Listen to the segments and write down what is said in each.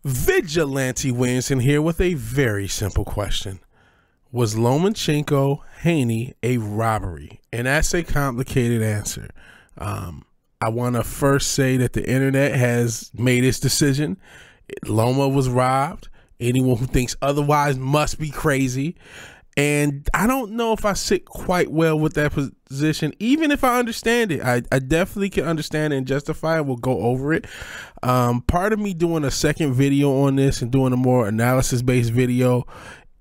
VigilanteWilliamson here with a very simple question. Was Lomachenko Haney a robbery? And that's a complicated answer. I want to first say that the internet has made its decision. Loma was robbed. Anyone who thinks otherwise must be crazy. And I don't know if I sit quite well with that position, even if I understand it. I definitely can understand it and justify it. We'll go over it. Part of me doing a second video on this and doing a more analysis-based video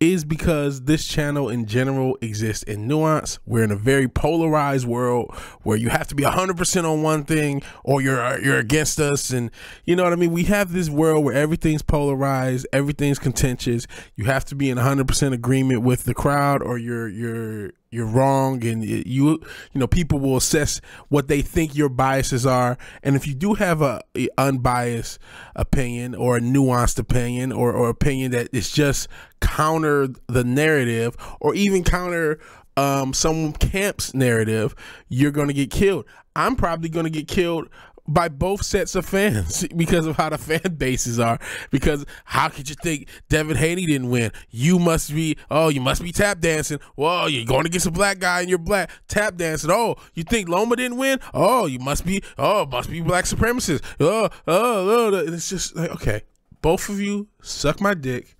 is because this channel in general exists in nuance. We're in a very polarized world where you have to be 100% on one thing or you're against us, and you know what I mean. We have this world where everything's polarized, everything's contentious. You have to be in 100% agreement with the crowd or you're wrong, and you know, people will assess what they think your biases are. And if you do have a unbiased opinion or a nuanced opinion or opinion that is just counter the narrative or even counter some camp's narrative, you're going to get killed. I'm probably going to get killed by both sets of fans because of how the fan bases are. Because how could you think Devin Haney didn't win? You must be, oh, you must be tap dancing. Well, you're going against a black guy and you're black tap dancing. Oh, you think Loma didn't win? Oh, you must be, oh, must be black supremacists. And it's just like, okay, both of you suck my dick.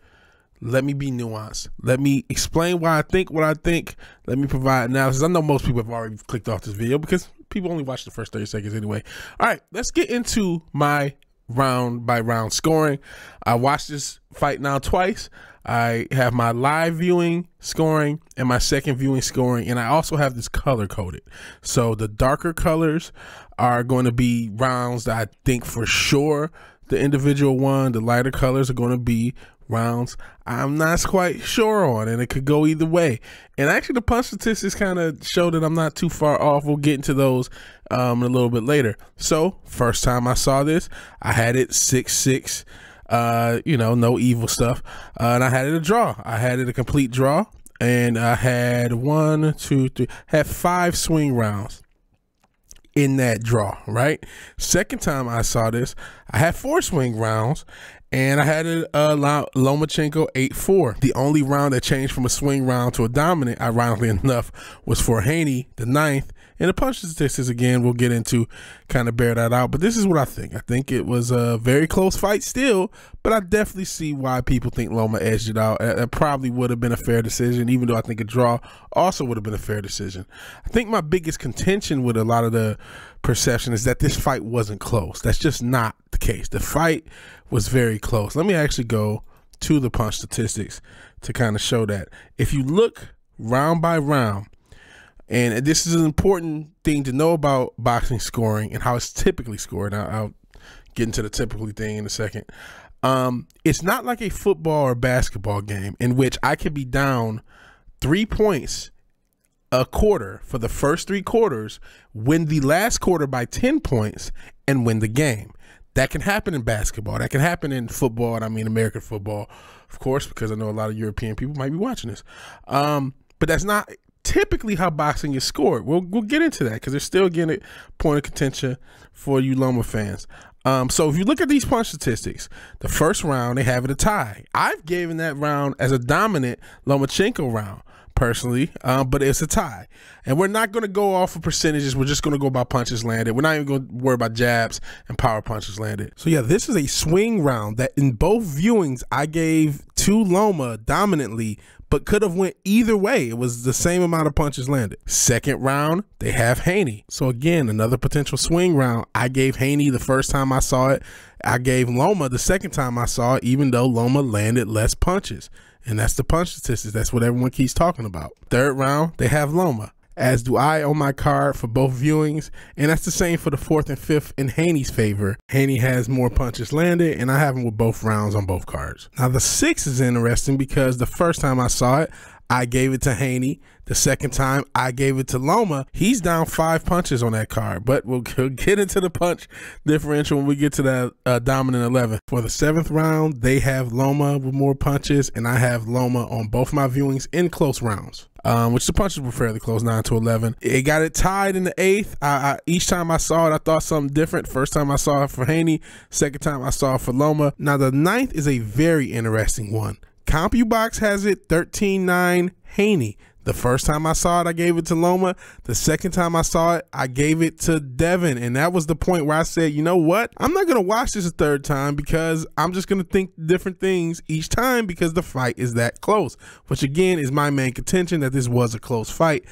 Let me be nuanced. Let me explain why I think what I think. Let me provide analysis. I know most people have already clicked off this video because people only watch the first 30 seconds anyway. All right, let's get into my round by round scoring. I watched this fight now twice. I have my live viewing scoring and my second viewing scoring, and I also have this color coded. So the darker colors are going to be rounds that I think for sure the individual won. The lighter colors are going to be rounds I'm not quite sure on, and it could go either way. And actually the punch statistics kind of show that I'm not too far off. We'll get into those a little bit later. So first time I saw this, I had it 6-6, you know, no evil stuff, and I had it a draw. I had it a complete draw, and I had 5 swing rounds in that draw, right? Second time I saw this, I had 4 swing rounds, and I had it Lomachenko 8-4. The only round that changed from a swing round to a dominant, ironically enough, was for Haney, the 9th. And the punch statistics, again, we'll get into, kind of bear that out. But this is what I think. I think it was a very close fight still, but I definitely see why people think Loma edged it out. It probably would have been a fair decision, even though I think a draw also would have been a fair decision. I think my biggest contention with a lot of the perception is that this fight wasn't close. That's just not the case. The fight was very close. Let me actually go to the punch statistics to kind of show that. If you look round by round, and this is an important thing to know about boxing scoring and how it's typically scored. I'll get into the typically thing in a second. It's not like a football or basketball game in which I could be down 3 points a quarter for the first 3 quarters, win the last quarter by 10 points, and win the game. That can happen in basketball. That can happen in football, and I mean American football, of course, because I know a lot of European people might be watching this. But that's not typically how boxing is scored. We'll get into that because there's still getting a point of contention for you Loma fans. So if you look at these punch statistics, the first round, they have it a tie. I've given that round as a dominant Lomachenko round personally, but it's a tie. And we're not going to go off of percentages. We're just going to go by punches landed. We're not even going to worry about jabs and power punches landed. So yeah, this is a swing round that in both viewings I gave to Loma dominantly, but could have went either way. It was the same amount of punches landed. Second round, they have Haney. So again, another potential swing round. I gave Haney the first time I saw it. I gave Loma the second time I saw it, even though Loma landed less punches. And that's the punch statistics. That's what everyone keeps talking about. Third round, they have Loma, as do I on my card for both viewings. And that's the same for the 4th and 5th in Haney's favor. Haney has more punches landed, and I have him with both rounds on both cards. Now, the 6th is interesting because the first time I saw it, I gave it to Haney. The second time, I gave it to Loma. He's down 5 punches on that card, but we'll get into the punch differential when we get to that dominant 11. For the 7th round, they have Loma with more punches, and I have Loma on both my viewings in close rounds. Which the punches were fairly close, 9-11. It got it tied in the 8th. Each time I saw it, I thought something different. First time I saw it for Haney, second time I saw it for Loma. Now the 9th is a very interesting one. CompuBox has it 13-9 Haney. The first time I saw it, I gave it to Loma. The second time I saw it, I gave it to Devin. And that was the point where I said, you know what? I'm not going to watch this a third time because I'm just going to think different things each time because the fight is that close. Which again is my main contention that this was a close fight.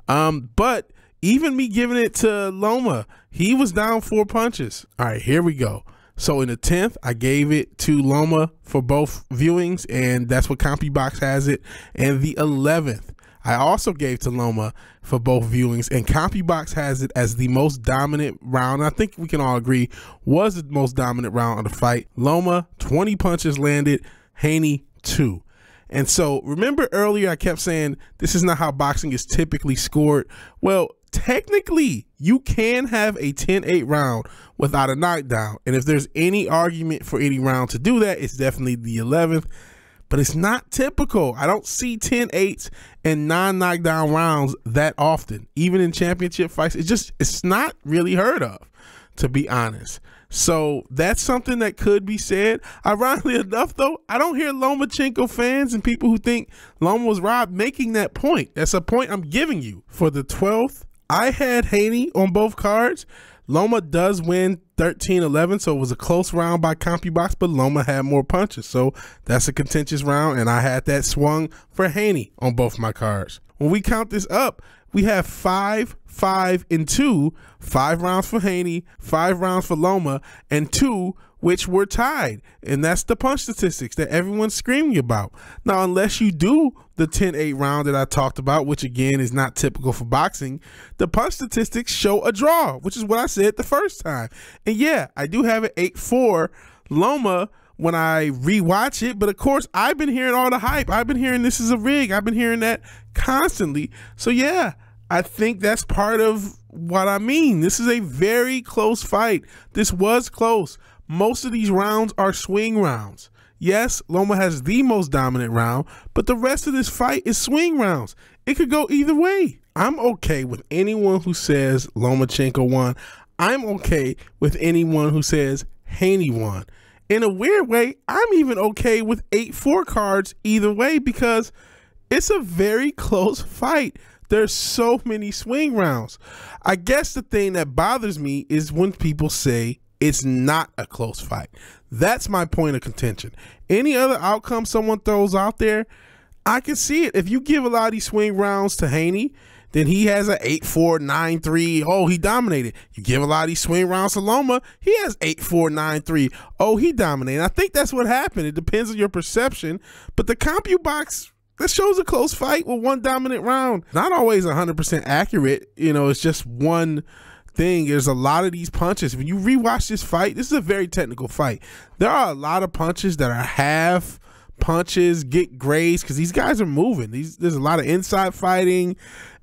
But even me giving it to Loma, he was down 4 punches. All right, here we go. So in the 10th, I gave it to Loma for both viewings, and that's what CompuBox has it. And the 11th, I also gave to Loma for both viewings, and CompuBox has it as the most dominant round. I think we can all agree was the most dominant round of the fight. Loma, 20 punches landed, Haney, 2. And so remember earlier I kept saying this is not how boxing is typically scored. Well, technically you can have a 10-8 round without a knockdown. And if there's any argument for any round to do that, it's definitely the 11th. But it's not typical. I don't see 10-8s and non-knockdown rounds that often. Even in championship fights, it's not really heard of, to be honest. So that's something that could be said. Ironically enough, though, I don't hear Lomachenko fans and people who think Loma was robbed making that point. That's a point I'm giving you. For the 12th, I had Haney on both cards. Loma does win 13-11, so it was a close round by CompuBox, but Loma had more punches, so that's a contentious round, and I had that swung for Haney on both my cards. When we count this up, we have 5, 5, and 2, 5 rounds for Haney, 5 rounds for Loma, and 2 which were tied. And that's the punch statistics that everyone's screaming about. Now, unless you do the 10-8 round that I talked about, which again is not typical for boxing, the punch statistics show a draw, which is what I said the first time. And yeah, I do have it 8-4 Loma when I rewatch it, but of course I've been hearing all the hype. I've been hearing this is a rig. I've been hearing that constantly. So yeah, I think that's part of what I mean. This is a very close fight. This was close. Most of these rounds are swing rounds. Yes, Loma has the most dominant round, but the rest of this fight is swing rounds. It could go either way. I'm okay with anyone who says Lomachenko won. I'm okay with anyone who says Haney won. In a weird way, I'm even okay with 8-4 cards either way because it's a very close fight. There's so many swing rounds. I guess the thing that bothers me is when people say it's not a close fight. That's my point of contention. Any other outcome someone throws out there, I can see it. If you give a lot of these swing rounds to Haney, then he has an 8-4, 9-3. Oh, he dominated. You give a lot of these swing rounds to Loma, he has 8-4, 9-3. Oh, he dominated. I think that's what happened. It depends on your perception. But the CompuBox, that shows a close fight with one dominant round. Not always 100% accurate. You know, it's just one thing. There's a lot of these punches. When you rewatch this fight, this is a very technical fight. There are a lot of punches that are half punches, get grazed, because these guys are moving. There's a lot of inside fighting.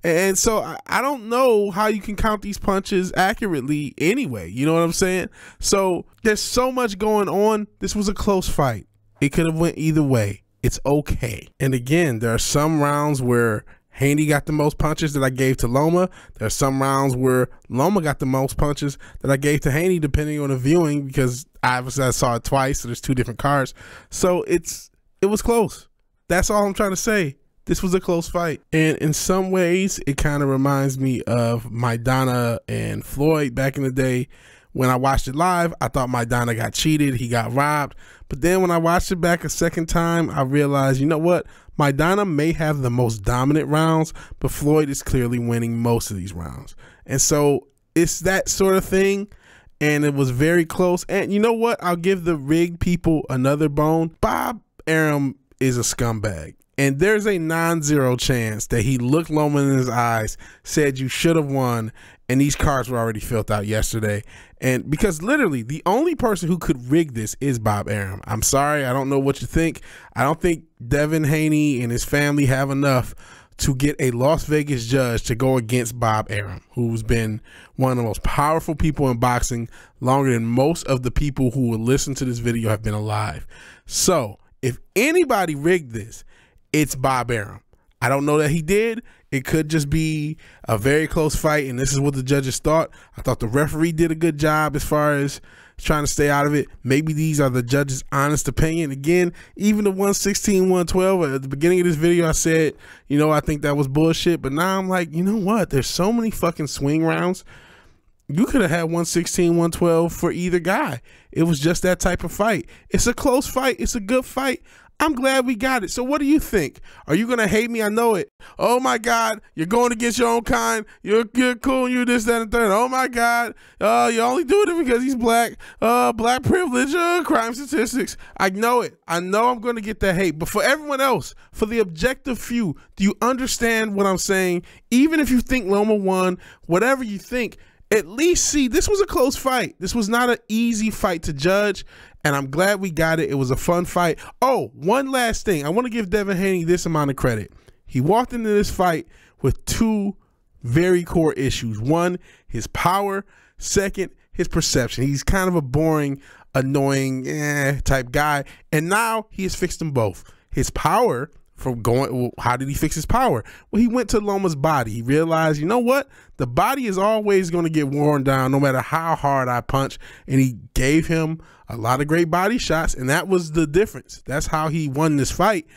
And so I don't know how you can count these punches accurately anyway. You know what I'm saying? So there's so much going on. This was a close fight. It could have went either way. It's okay. And again, there are some rounds where Haney got the most punches that I gave to Loma. There are some rounds where Loma got the most punches that I gave to Haney, depending on the viewing, because I saw it twice, so there's 2 different cards. So it was close. That's all I'm trying to say. This was a close fight. And in some ways, it kind of reminds me of Maidana and Floyd back in the day. When I watched it live, I thought Maidana got cheated. He got robbed. But then when I watched it back a second time, I realized, you know what? Maidana may have the most dominant rounds, but Floyd is clearly winning most of these rounds. And so it's that sort of thing. And it was very close. And you know what? I'll give the rigged people another bone. Bob Arum is a scumbag. And there's a non-zero chance that he looked Loma in his eyes, said you should have won, and these cards were already filled out yesterday. And because literally the only person who could rig this is Bob Arum. I'm sorry, I don't know what you think. I don't think Devin Haney and his family have enough to get a Las Vegas judge to go against Bob Arum, who's been one of the most powerful people in boxing longer than most of the people who will listen to this video have been alive. So if anybody rigged this, it's Bob Arum. I don't know that he did. It could just be a very close fight, and this is what the judges thought. I thought the referee did a good job as far as trying to stay out of it. Maybe these are the judges' honest opinion. Again, even the 116, 112, at the beginning of this video, I said, you know, I think that was bullshit. But now I'm like, you know what? There's so many fucking swing rounds. You could have had 116, 112 for either guy. It was just that type of fight. It's a close fight. It's a good fight. I'm glad we got it. So what do you think? Are you going to hate me? I know it. Oh my God, you're going against your own kind. You're cool. You're this, that, and third. Oh my God, you're only doing it because he's black. Black privilege, crime statistics. I know it. I know I'm going to get that hate. But for everyone else, for the objective few, do you understand what I'm saying? Even if you think Loma won, whatever you think, at least see this was a close fight. This was not an easy fight to judge, and I'm glad we got it. It was a fun fight. Oh, one last thing. I want to give Devin Haney this amount of credit. He walked into this fight with two very core issues. One, his power. Second, his perception. He's kind of a boring, annoying type guy, and now he has fixed them both. His power. How did he fix his power? Well, he went to Loma's body. He realized, you know what? The body is always going to get worn down no matter how hard I punch. And he gave him a lot of great body shots, and that was the difference. That's how he won this fight.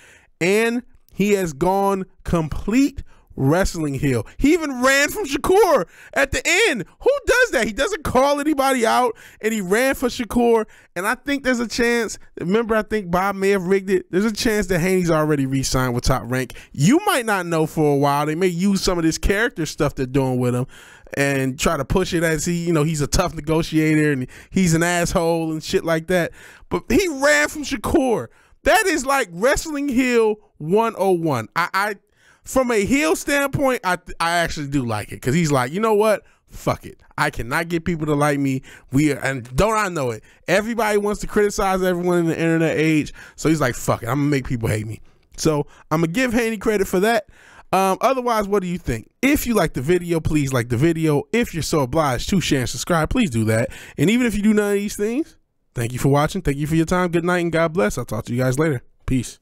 And he has gone complete wrestling heel. He even ran from Shakur at the end. Who does that? He doesn't call anybody out, and he ran for Shakur. And I think there's a chance, remember, I think Bob may have rigged it. There's a chance that Haney's already re-signed with Top Rank. You might not know for a while. They may use some of this character stuff they're doing with him and try to push it as he, you know, he's a tough negotiator and he's an asshole and shit like that. But he ran from Shakur. That is like wrestling heel 101. From a heel standpoint, I actually do like it, because he's like, you know what? Fuck it. I cannot get people to like me. And don't I know it? Everybody wants to criticize everyone in the internet age. So he's like, fuck it. I'm going to make people hate me. So I'm going to give Haney credit for that. Otherwise, what do you think? If you like the video, please like the video. If you're so obliged to share and subscribe, please do that. And even if you do none of these things, thank you for watching. Thank you for your time. Good night and God bless. I'll talk to you guys later. Peace.